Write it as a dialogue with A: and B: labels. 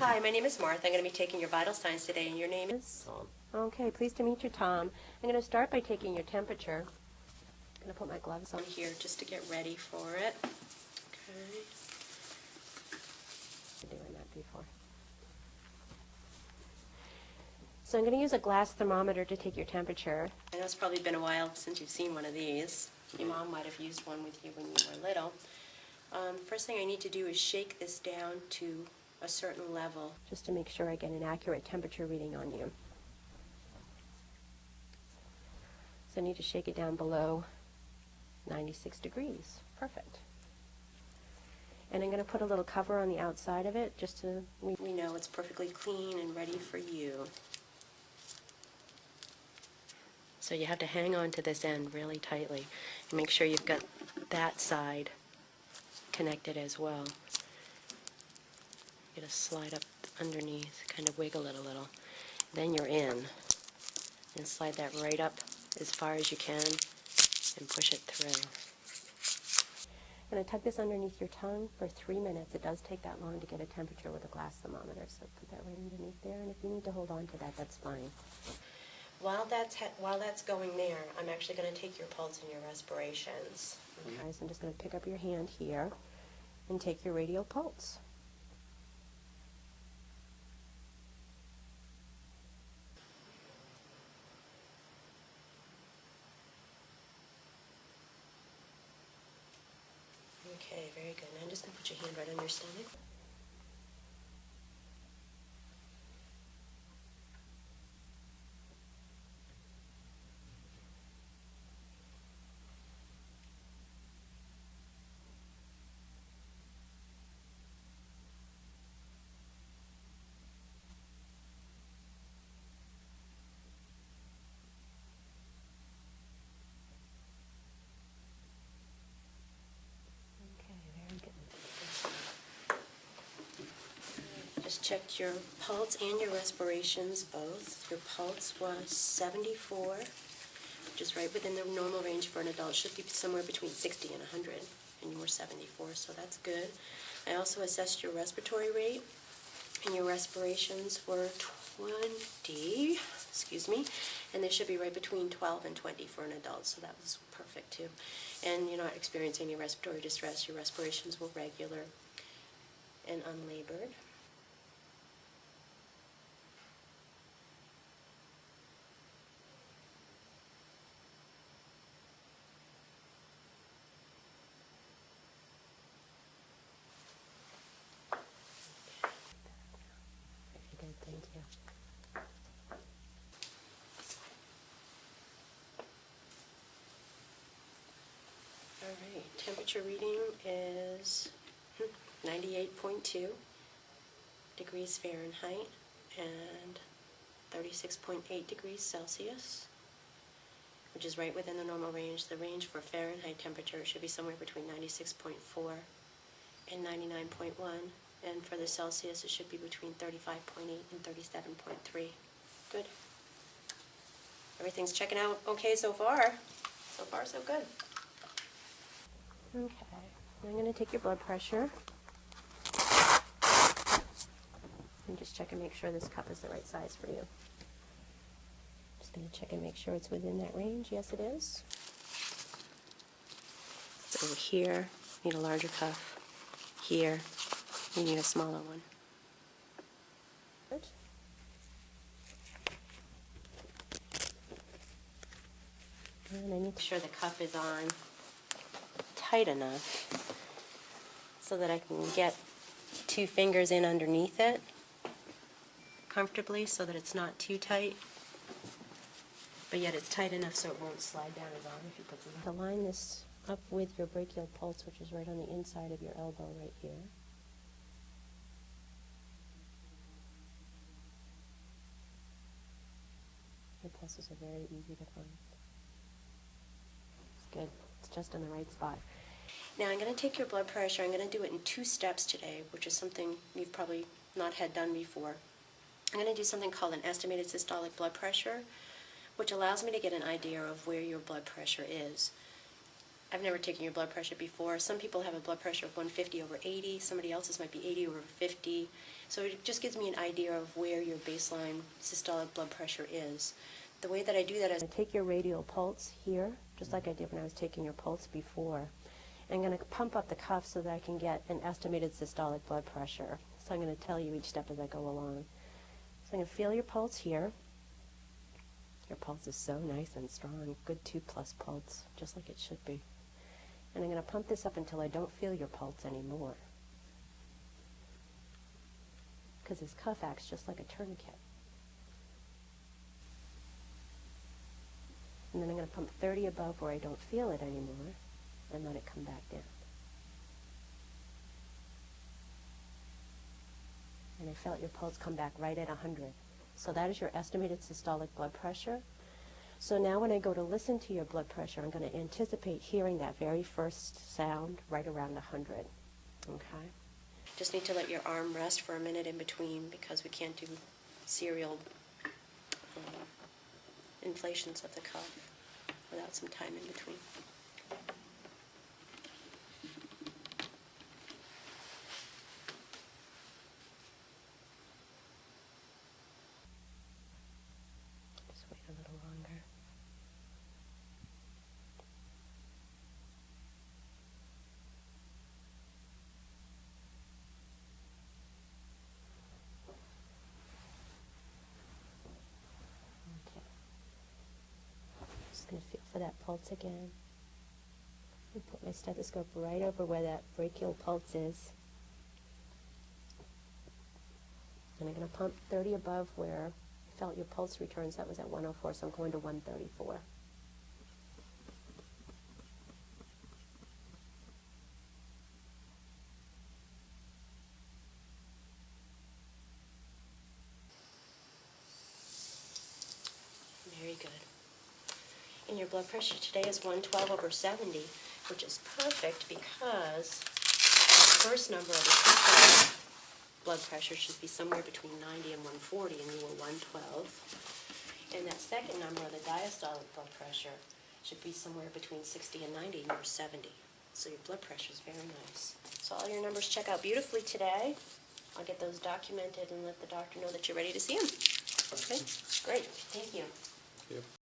A: Hi, my name is Martha. I'm going to be taking your vital signs today, and your name is?
B: Tom. Okay, pleased to meet you, Tom. I'm going to start by taking your temperature. I'm going to put my gloves on
A: Here just to get ready for it. Okay.
B: I've been doing that before. So I'm going to use a glass thermometer to take your temperature.
A: I know it's probably been a while since you've seen one of these. Your mom might have used one with you when you were little. First thing I need to do is shake this down to a certain level,
B: just to make sure I get an accurate temperature reading on you. So I need to shake it down below 96 degrees. Perfect. And I'm going to put a little cover on the outside of it just to...
A: We know it's perfectly clean and ready for you. So you have to hang on to this end really tightly and make sure you've got that side connected as well. You're going to slide up underneath, kind of wiggle it a little. Then you're in. And slide that right up as far as you can and push it through.
B: I'm going to tuck this underneath your tongue for 3 minutes. It does take that long to get a temperature with a glass thermometer, so put that right underneath there. And if you need to hold on to that, that's fine.
A: While that's going there, I'm actually going to take your pulse and your respirations.
B: Okay, so I'm just going to pick up your hand here and take your radial pulse.
A: Okay, very good. Now I'm just going to put your hand right on your stomach. Just checked your pulse and your respirations both. Your pulse was 74, which is right within the normal range for an adult. It should be somewhere between 60 and 100, and you were 74, so that's good. I also assessed your respiratory rate, and your respirations were 20, and they should be right between 12 and 20 for an adult, so that was perfect too. And you're not experiencing any respiratory distress. Your respirations were regular and unlabored.
B: Very good, thank you.
A: All right, temperature reading is 98.2 degrees Fahrenheit and 36.8 degrees Celsius, which is right within the normal range. The range for Fahrenheit temperature should be somewhere between 96.4 and 99.1, and for the Celsius it should be between 35.8 and 37.3. Good. Everything's checking out okay so far. So far, so good.
B: Okay, I'm going to take your blood pressure and just check and make sure this cup is the right size for you. Just going to check and make sure it's within that range. Yes, it is.
A: It's over here. You need a larger cuff. Here, you need a smaller one.
B: Good. And I need to
A: Make sure the cuff is on tight enough so that I can get 2 fingers in underneath it comfortably so that it's not too tight, but yet it's tight enough so it won't slide down his arm if he puts it on.
B: line this up with your brachial pulse, which is right on the inside of your elbow right here. Your pulses are very easy to find. It's good. It's just in the right spot.
A: Now I'm going to take your blood pressure. I'm going to do it in 2 steps today, which is something you've probably not had done before. I'm going to do something called an estimated systolic blood pressure, which allows me to get an idea of where your blood pressure is. I've never taken your blood pressure before. Some people have a blood pressure of 150 over 80. Somebody else's might be 80 over 50. So it just gives me an idea of where your baseline systolic blood pressure is. The way that I do that is
B: I take your radial pulse here, just like I did when I was taking your pulse before. I'm going to pump up the cuff so that I can get an estimated systolic blood pressure. So I'm going to tell you each step as I go along. So I'm going to feel your pulse here. Your pulse is so nice and strong, good 2+ pulse, just like it should be. And I'm going to pump this up until I don't feel your pulse anymore. Because this cuff acts just like a tourniquet. And then I'm going to pump 30 above where I don't feel it anymore, and let it come back down. And I felt your pulse come back right at 100. So that is your estimated systolic blood pressure. So now when I go to listen to your blood pressure, I'm going to anticipate hearing that very first sound right around 100. Okay?
A: just need to let your arm rest for a minute in between because we can't do serial inflations of the cuff without some time in between.
B: Just wait a little longer. Okay. Just going to feel for that pulse again. And put my stethoscope right over where that brachial pulse is. And I'm going to pump 30 above where I felt your pulse returns. That was at 104, so I'm going to 134.
A: Very good. And your blood pressure today is 112/70, which is perfect because the first number of the systolic blood pressure should be somewhere between 90 and 140, and you were 112. And that second number of the diastolic blood pressure should be somewhere between 60 and 90, and you were 70. So your blood pressure is very nice. So all your numbers check out beautifully today. I'll get those documented and let the doctor know that you're ready to see him. Okay? Great. Thank you.
C: Yep.